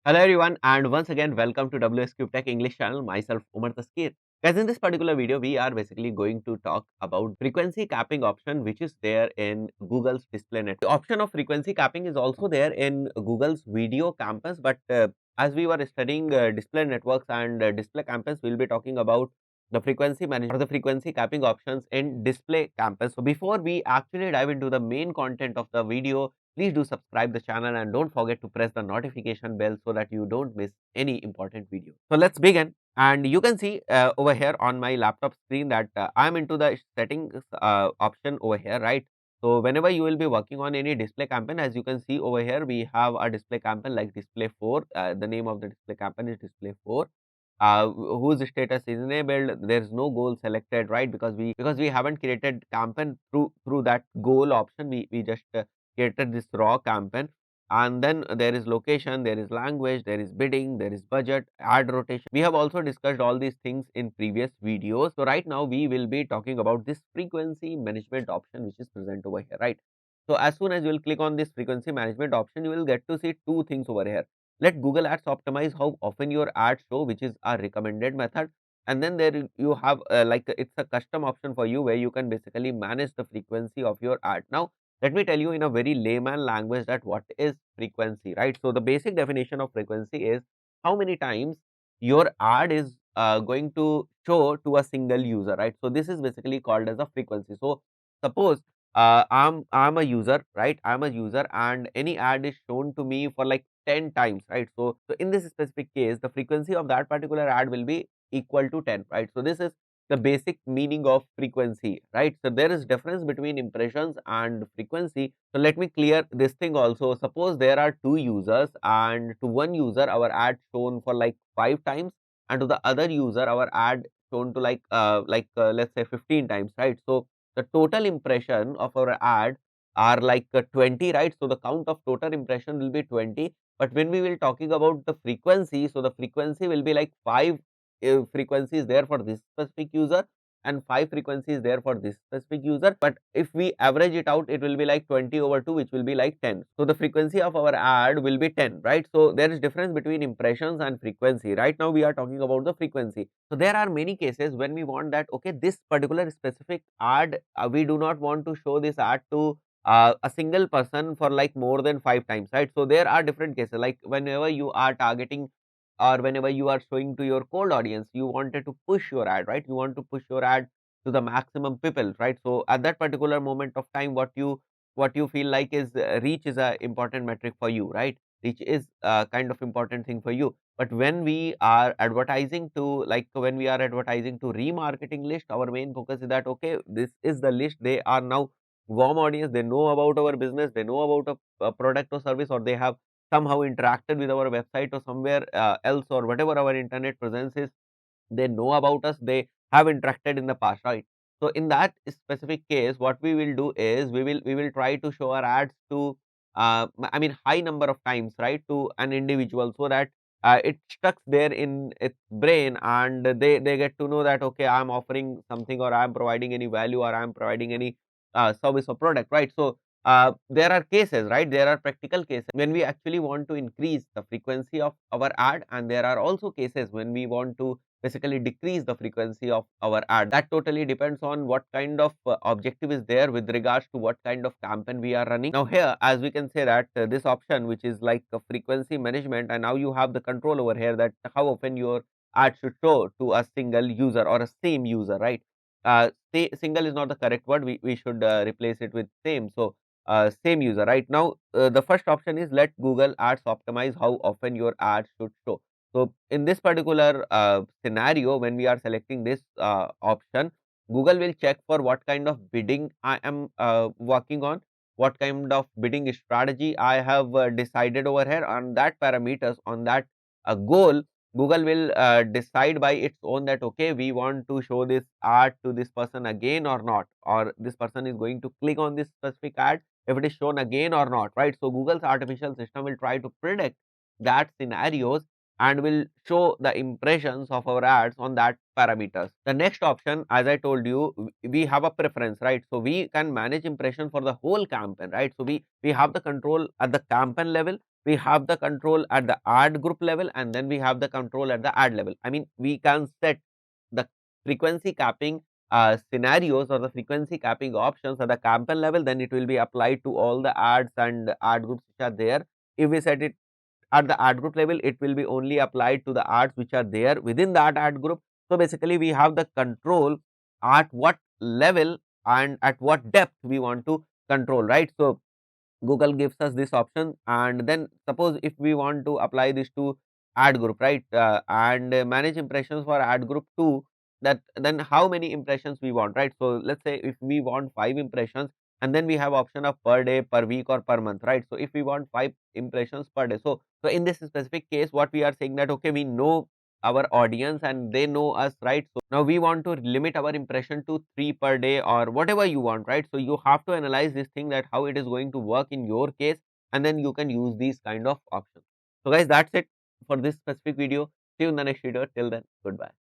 Hello everyone and once again welcome to WS Cube Tech English channel. Myself Umar Taskir. Guys, in this particular video we are basically going to talk about frequency capping option which is there in Google's display net. The option of frequency capping is also there in Google's video campus, but as we were studying display networks and display campus, we'll be talking about the frequency management or the frequency capping options in display campus. So before we actually dive into the main content of the video, please do subscribe the channel and don't forget to press the notification bell so that you don't miss any important video. So let's begin, and you can see over here on my laptop screen that I'm into the settings option over here, right? So whenever you will be working on any display campaign, as you can see over here, we have a display campaign like display 4. The name of the display campaign is display 4. Whose status is enabled. There's no goal selected, right? Because we haven't created campaign through that goal option. We just created this raw campaign, and then there is location, there is language, there is bidding, there is budget, ad rotation. We have also discussed all these things in previous videos. So right now we will be talking about this frequency management option which is present over here, right? So as soon as you will click on this frequency management option, you will get to see two things over here. Let Google Ads optimize how often your ads show, which is a recommended method. And then there you have it's a custom option for you where you can basically manage the frequency of your ad. Now let me tell you in a very layman language that what is frequency, right? So the basic definition of frequency is how many times your ad is going to show to a single user, right? So this is basically called as a frequency. So suppose I'm a user, right? I'm a user and any ad is shown to me for like 10 times, right? So in this specific case, the frequency of that particular ad will be equal to 10, right? So this is the basic meaning of frequency, right? So there is difference between impressions and frequency. So let me clear this thing also. Suppose there are two users, and to one user our ad shown for like 5 times, and to the other user our ad shown to let's say 15 times, right? So the total impression of our ad are like 20, right? So the count of total impression will be 20. But when we will talking about the frequency, so the frequency will be like 5 frequency is there for this specific user and 5 frequency is there for this specific user. But if we average it out, it will be like 20 over 2, which will be like 10. So the frequency of our ad will be 10, right? So there is difference between impressions and frequency. Right now we are talking about the frequency. So there are many cases when we want that, okay, this particular specific ad, we do not want to show this ad to a single person for like more than 5 times, right? So there are different cases, like whenever you are targeting or whenever you are showing to your cold audience, you wanted to push your ad, right? You want to push your ad to the maximum people, right? So at that particular moment of time, what you feel like is reach is a important metric for you, right? Reach is kind of important thing for you. But when we are advertising to, like when we are advertising to remarketing list, our main focus is that, okay, this is the list, they are now warm audience, they know about our business, they know about a product or service, or they have somehow interacted with our website or somewhere else, or whatever our internet presence is, they know about us, they have interacted in the past, right? So in that specific case, what we will do is we will try to show our ads to I mean high number of times, right, to an individual, so that it stuck there in its brain, and they get to know that, okay, I'm offering something, or I'm providing any value, or I'm providing any service or product, right? So there are cases, right? There are practical cases when we actually want to increase the frequency of our ad, and there are also cases when we want to basically decrease the frequency of our ad. That totally depends on what kind of objective is there with regards to what kind of campaign we are running. Now here, as we can say that this option, which is like a frequency management, and now you have the control over here that how often your ad should show to a single user or a same user, right? Single is not the correct word. We should replace it with same. So same user, right? Now the first option is let Google Ads optimize how often your ads should show. So in this particular scenario, when we are selecting this option, Google will check for what kind of bidding I am working on, what kind of bidding strategy I have decided over here. On that parameters, on that goal, Google will decide by its own that, okay, we want to show this ad to this person again or not, or this person is going to click on this specific ad if it is shown again or not, right? So Google's artificial system will try to predict that scenarios and will show the impressions of our ads on that parameters. The next option, as I told you, we have a preference, right? So we can manage impression for the whole campaign, right? So we have the control at the campaign level. we have the control at the ad group level, and then we have the control at the ad level. I mean, we can set the frequency capping scenarios or the frequency capping options at the campaign level, then it will be applied to all the ads and ad groups which are there. If we set it at the ad group level, it will be only applied to the ads which are there within that ad group. So basically, we have the control at what level and at what depth we want to control, right? So Google gives us this option, and then suppose if we want to apply this to ad group, right, and manage impressions for ad group 2, that then how many impressions we want, right? So let's say if we want 5 impressions, and then we have option of per day, per week, or per month, right? So if we want 5 impressions per day, so in this specific case, what we are saying that okay, we know our audience and they know us, right? So now we want to limit our impression to 3 per day or whatever you want, right? So you have to analyze this thing, that how it is going to work in your case, and then you can use these kind of options. So guys, that's it for this specific video. See you in the next video. Till then, goodbye.